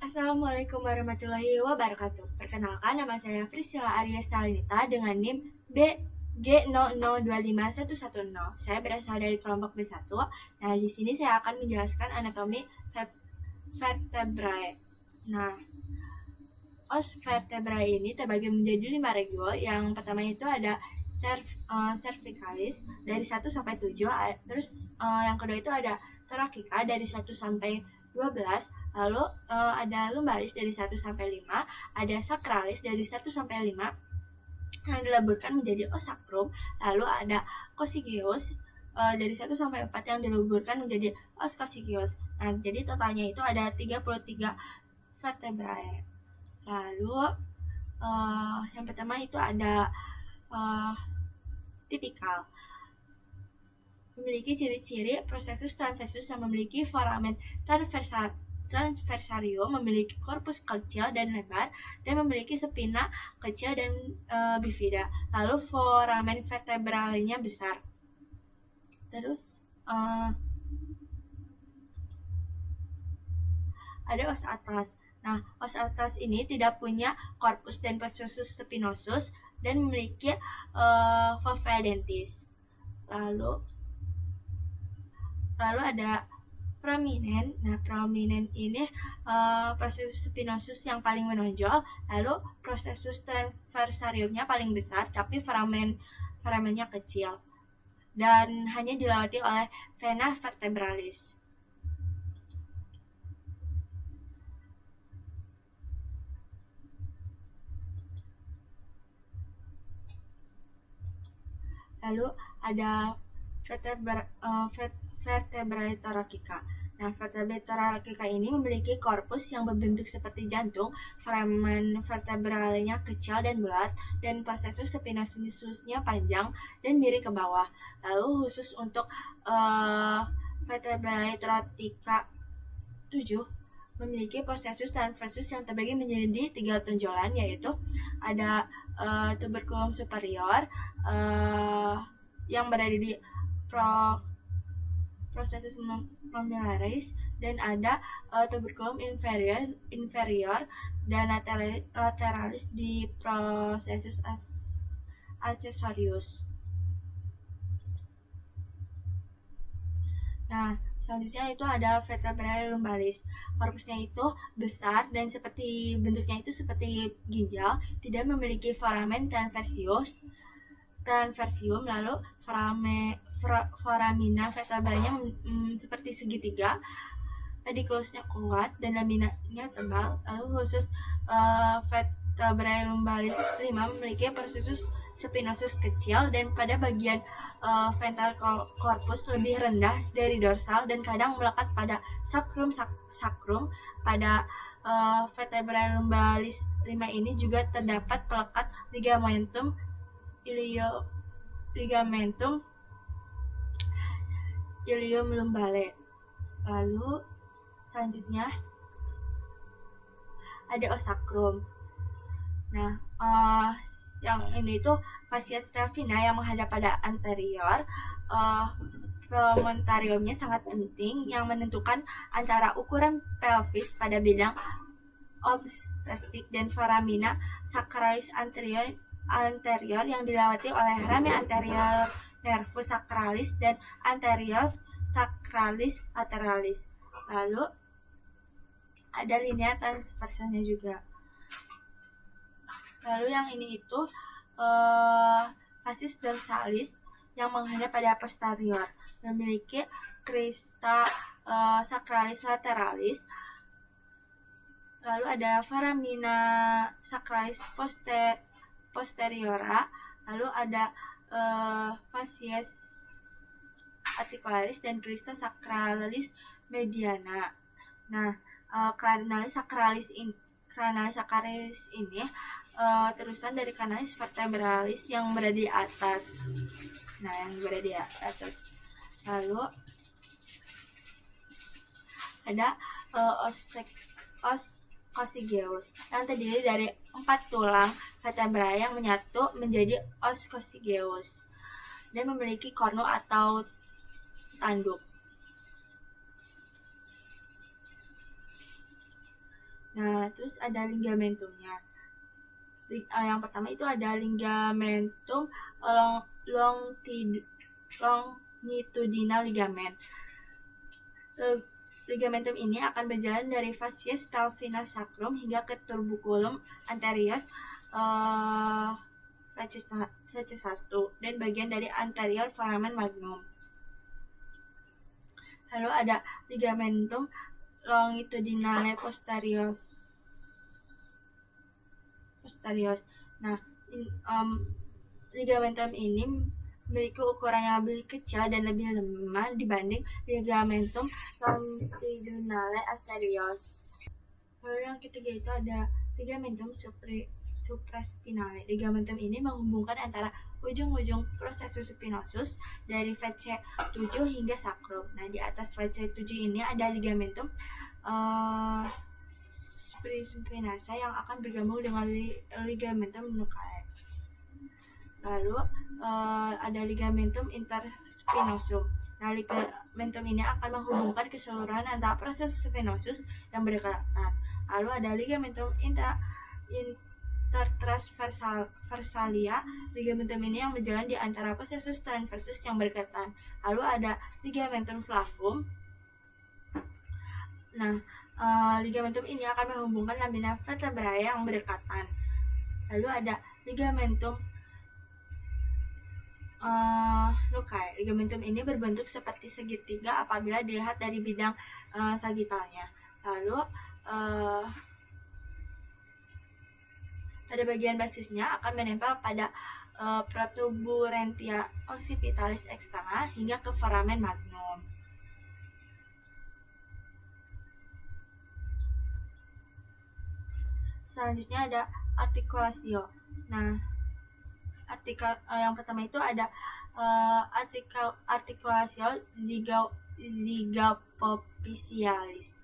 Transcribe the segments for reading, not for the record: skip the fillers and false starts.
Assalamualaikum warahmatullahi wabarakatuh. Perkenalkan, nama saya Priscilla Arya Stalinita dengan NIM BG00251110. Saya berasal dari kelompok B1. Nah, di sini saya akan menjelaskan anatomi vertebrae. Nah, os vertebrae ini terbagi menjadi 5 regio. Yang pertama itu ada cervicalis dari 1 sampai 7. Terus yang kedua itu ada thoracica dari 1 sampai 12. Lalu ada lumbalis dari 1 sampai 5. Ada sacralis dari 1 sampai 5 yang dileburkan menjadi os sacrum. Lalu ada coccygeus dari 1 sampai 4 yang dileburkan menjadi os coccygeus. Nah, jadi totalnya itu ada 33 vertebrae. Lalu yang pertama itu ada tipikal, memiliki ciri-ciri processus transversus yang memiliki foramen transversarium, memiliki korpus kecil dan lebar, dan memiliki spina kecil dan bifida. Lalu foramen vertebralnya besar. Terus ada os atlas. Nah, os atlas ini tidak punya korpus dan processus spinosus dan memiliki fovea dentis. Lalu ada prominent. Nah, prominent ini processus spinosus yang paling menonjol. Lalu processus transversariumnya paling besar, tapi foramennya kecil dan hanya dilewati oleh vena vertebralis. Lalu ada vertebrae thoracica. Nah, vertebrae thoracica ini memiliki korpus yang berbentuk seperti jantung, foramen vertebralnya kecil dan bulat, dan processus spinosusnya panjang dan miring ke bawah. Lalu khusus untuk vertebrae thoracica 7 memiliki processus transversus yang terbagi menjadi 3 tonjolan, yaitu ada tuberculum superior yang berada di processus mammularis, dan ada tuberculum inferior dan lateralis di processus accessorius. Nah, selanjutnya itu ada vertebrae lumbalis. Korpusnya itu besar dan bentuknya itu seperti ginjal, tidak memiliki foramen transversium. Lalu foramina vertebralnya seperti segitiga, pediculusnya kuat dan laminanya tebal. Lalu khusus vertebrae lumbalis 5 memiliki processus spinosus kecil dan pada bagian ventral corpus lebih rendah dari dorsal dan kadang melekat pada sacrum. Pada vertebrae lumbalis 5 ini juga terdapat pelekat ligamentum ilium lumbale. Lalu selanjutnya ada os sacrum. Nah, yang ini tuh fascias pelvina yang menghadap pada anterior. Promontoriumnya sangat penting yang menentukan antara ukuran pelvis pada bidang obstetrik dan foramina sacralis anterior yang dilewati oleh rami anterior nervus sacralis dan anterior sacralis lateralis. Lalu ada linea transversalnya juga. Lalu yang ini itu fascis dorsalis yang menghadap pada posterior, memiliki crista sacralis lateralis. Lalu ada foramina sacralis posteriora. Lalu ada fascies articularis dan crista sacralis mediana. Nah, canalis sacralis ini terusan dari canalis vertebralis yang berada di atas. Lalu ada os coccygeus yang terdiri dari 4 tulang vertebrae yang menyatu menjadi os coccygeus dan memiliki kornu atau tanduk. Nah, terus ada ligamentumnya. Yang pertama itu ada ligamentum longitudinal ligament. Ligamentum ini akan berjalan dari fascies calvinus sacrum hingga ke tuberculum anterior fascies 1 dan bagian dari anterior foramen magnum. Lalu ada ligamentum longitudinale posterior. Nah, ligamentum ini memiliki ukuran yang lebih kecil dan lebih lemah dibanding ligamentum longitudinale anterior. Lalu yang ketiga itu ada ligamentum supraspinale. Ligamentum ini menghubungkan antara ujung-ujung processus spinosus dari VC7 hingga sacrum. Nah, di atas VC7 ini ada ligamentum spinasa yang akan bergabung dengan ligamentum nuchae. Lalu ada ligamentum interspinosum. Nah, ligamentum ini akan menghubungkan keseluruhan antara processus spinosus yang berdekatan. Lalu ada ligamentum intertransversalia. Ligamentum ini yang berjalan di antara processus transversus yang berdekatan. Lalu ada ligamentum flavum. Nah, ligamentum ini akan menghubungkan lamina vertebrae yang berdekatan. Lalu ada ligamentum nuchae. Ligamentum ini berbentuk seperti segitiga apabila dilihat dari bidang sagittalnya. Lalu pada bagian basisnya akan menempel pada protuberantia occipitalis externa hingga ke foramen magnum. Selanjutnya ada articulatio. Nah, yang pertama itu ada articulatio zygapophysialis.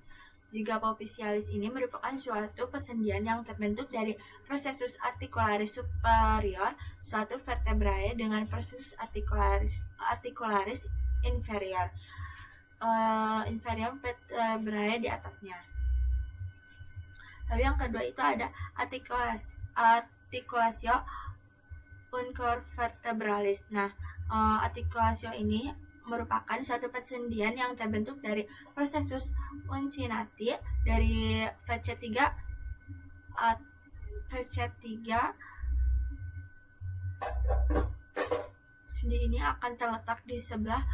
Zygapophysialis ini merupakan suatu persendian yang terbentuk dari processus articularis superior suatu vertebrae dengan processus articularis inferior vertebrae di atasnya. Lalu yang kedua itu ada articulatio uncovertebralis. Nah, articulatio ini merupakan suatu persendian yang terbentuk dari processus uncinati dari VC3. Sendi ini akan terletak di sebelah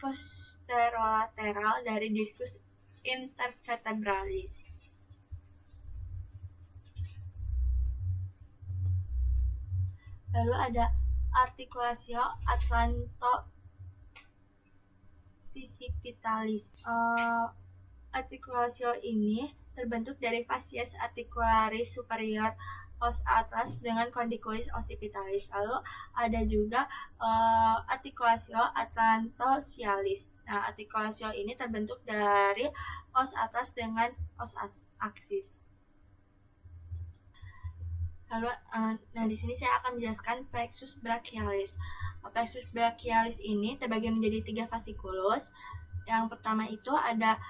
posterolateral dari discus intervertebralis. Lalu ada articulatio atlanto-occipitalis. Articulatio ini terbentuk dari fascies articularis superior os atlas dengan condiculis occipitalis. Lalu ada juga articulatio atlantosialis. Nah, articulatio ini terbentuk dari os atas dengan os aksis. Lalu, di sini saya akan menjelaskan plexus brachialis. Plexus brachialis ini terbagi menjadi 3 fasciculus. Yang pertama itu ada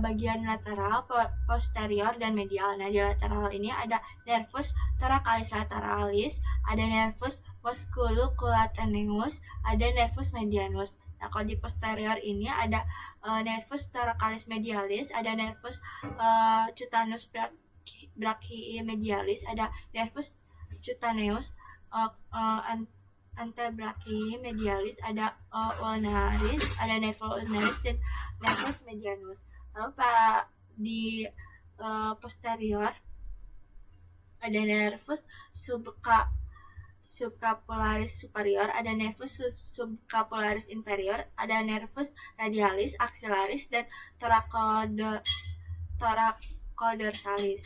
bagian lateral, posterior, dan medial. Nah, di lateral ini ada nervus thoracalis lateralis, ada nervus musculocutaneus, ada nervus medianus. Nah, kalau di posterior ini ada nervus thoracalis medialis, ada nervus cutaneus brachii medialis, ada nervus cutaneus antebrachii medialis, ada ulnaris, ada nervus ulnaris dan nervus medianus. Lalu di posterior ada nervus subscapularis superior, ada nervus subscapularis inferior, ada nervus radialis, axillaris, dan thoracodorsales.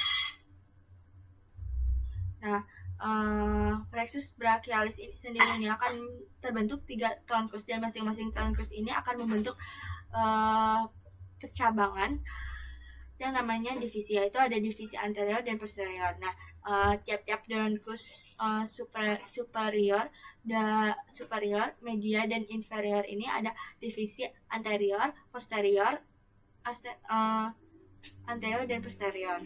Nah, plexus brachialis ini sendiri akan terbentuk 3 trunkus, dan masing-masing trunkus ini akan membentuk percabangan yang namanya divisi, yaitu ada divisi anterior dan posterior. Nah, tiap-tiap trunkus superior, media, dan inferior ini ada divisi anterior, posterior, anterior dan posterior.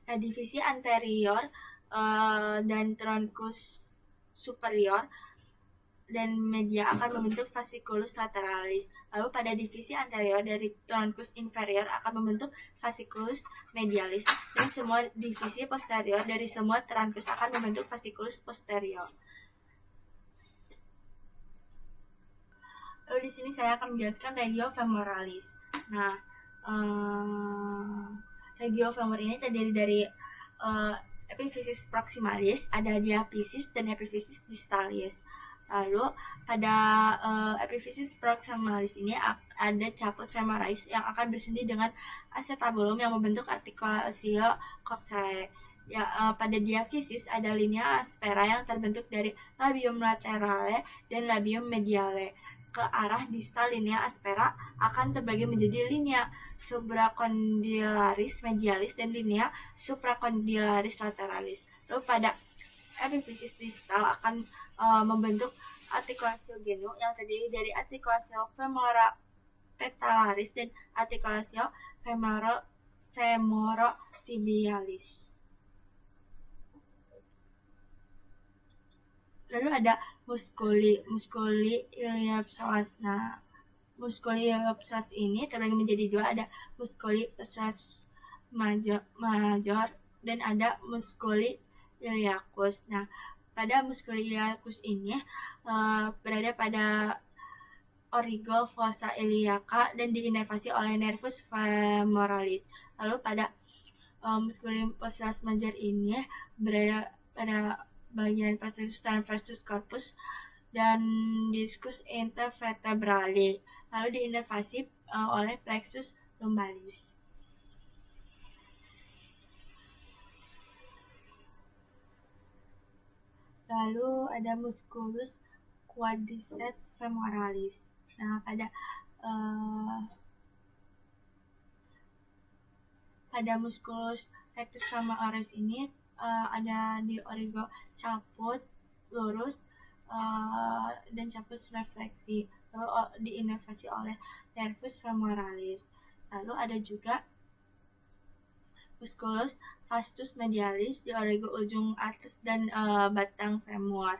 Nah, divisi anterior dan trunkus superior dan media akan membentuk fasciculus lateralis. Lalu pada divisi anterior dari trunkus inferior akan membentuk fasciculus medialis. Dan semua divisi posterior dari semua trunkus akan membentuk fasciculus posterior. Lalu di sini saya akan menjelaskan regio femoralis. Nah, regio femor ini terdiri dari epiphysis proximalis, ada diaphysis dan epiphysis distalis. Lalu pada epiphysis proximalis ini ada caput femoris yang akan bersendi dengan acetabulum yang membentuk articulatio coccyx. Ya, pada diaphysis ada linea aspera yang terbentuk dari labium laterale dan labium mediale. Ke arah distal linea aspera akan terbagi menjadi linea supracondylaris medialis dan linea supracondylaris lateralis. Lalu pada epiphysis distal akan membentuk articulatio genu yang terdiri dari articulatio femoropetralis dan articulatio femorotibialis. Lalu ada musculi iliopsoas. Nah, musculi iliopsoas ini terbagi menjadi dua, ada musculi psoas major dan ada musculi iliacus. Nah, pada musculi iliacus ini berada pada origo fossa iliaca dan diinervasi oleh nervus femoralis. Lalu pada musculi psoas major ini berada pada bagian plexus transversus corpus dan discus intervertebrale, lalu diinervasi oleh plexus lumbalis. Lalu ada musculus quadriceps femoralis. Nah, pada musculus rectus femoris ini ada di origo caput lurus dan caput refleksi, lalu diinervasi oleh nervus femoralis. Lalu ada juga musculus vastus medialis di origo ujung atas dan batang femur.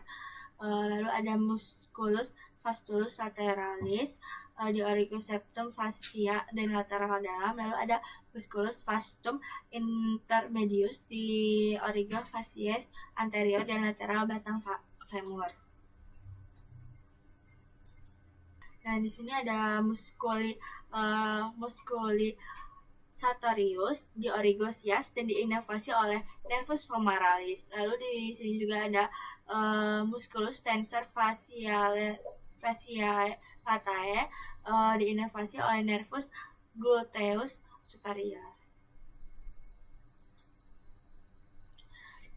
Lalu ada musculus vastus lateralis di origo septum fascia dan lateral dalam. Lalu ada musculus vastum intermedius di origo facies anterior dan lateral batang femur. Nah, di sini ada musculi sartorius di origo sias dan diinervasi oleh nervus femoralis. Lalu di sini juga ada musculus tensor fasciae latae diinervasi oleh nervus gluteus superior.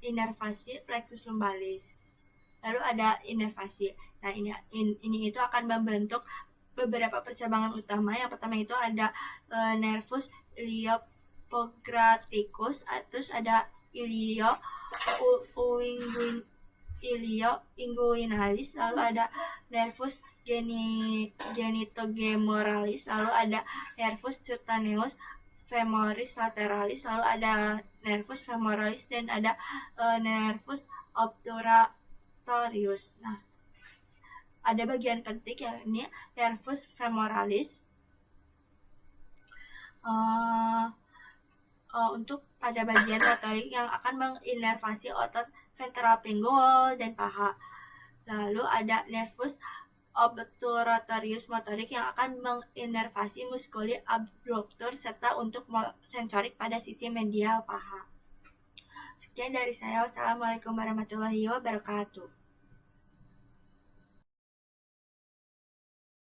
Inervasi plexus lumbalis. Lalu ada inervasi. Nah, ini itu akan membentuk beberapa percabangan utama. Yang pertama itu ada nervus iliopograticus, terus ada ilio inguinalis, lalu ada nervus genitogemoralis, lalu ada nervus cutaneus femoris lateralis, lalu ada nervus femoralis dan ada nervus obturatorius. Nah, ada bagian penting yakni nervus femoralis untuk pada bagian motorik yang akan menginervasi otot ventral pinggul dan paha. Lalu ada nervus obturatorius motorik yang akan menginervasi musculi abductor serta untuk sensorik pada sisi medial paha. Sekian dari saya. Wassalamualaikum warahmatullahi wabarakatuh.